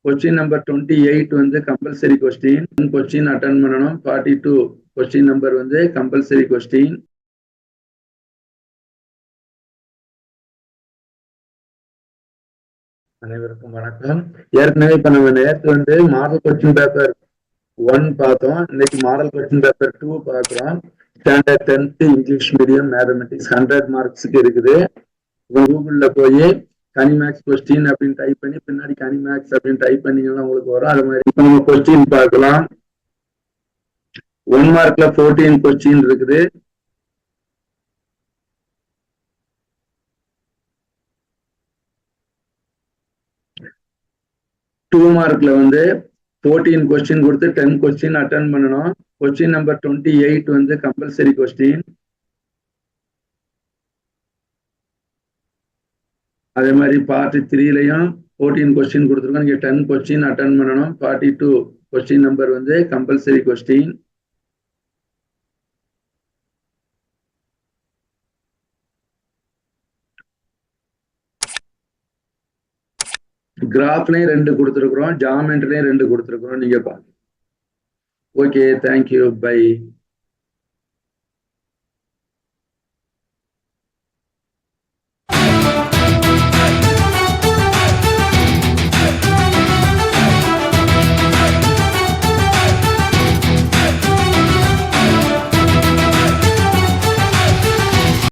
Question number 28 வந்து compulsory question attend பண்ணணும். 42 question number வந்து கம்பல்சரி கொஸ்டின். அனைவருக்கும் வணக்கம். ஏற்கனவே இப்ப நம்ம நேற்று வந்து மாடல் கொஸ்டின் பேப்பர் 1 பார்த்தோம். இன்னைக்கு மாடல் கொஸ்டின் பேப்பர் 2 பார்க்கிறோம். Standard 10th English medium mathematics 100 மார்க்ஸுக்கு இருக்குது. கூகுள்ல போய் கனிமேக்ஸ் கொஸ்டின் அப்படின்னு டைப் பண்ணி பின்னாடி கனிமேக்ஸ் அப்படின்னு டைப் பண்ணீங்கன்னா உங்களுக்கு வரும். அது மாதிரி இப்ப நம்ம கொஸ்டின் பார்க்கலாம். 1 மார்க்ல 14 கொஸ்டின் இருக்குது. டூ மார்க்ல வந்து 14 கொஸ்டின் கொடுத்து 10 கொஸ்டின் அட்டன் பண்ணணும். கொஸ்டின் நம்பர் 28 வந்து கம்பல்சரி கொஸ்டின். அதே மாதிரி பார்ட் 3லயும் 14 கொஸ்டின் கொடுத்துருக்கோம். நீங்க 10 கொஸ்டின் அட்டன் பண்ணணும். 42 கொஸ்டின் நம்பர் வந்து கம்பல்சரி கொஸ்டின். கிராஃப்லயும் 2 கொடுத்துருக்குறோம், ஜாமெண்ட்லயும் 2 கொடுத்துருக்குறோம். நீங்க பாருங்க. Okay, thank you, by.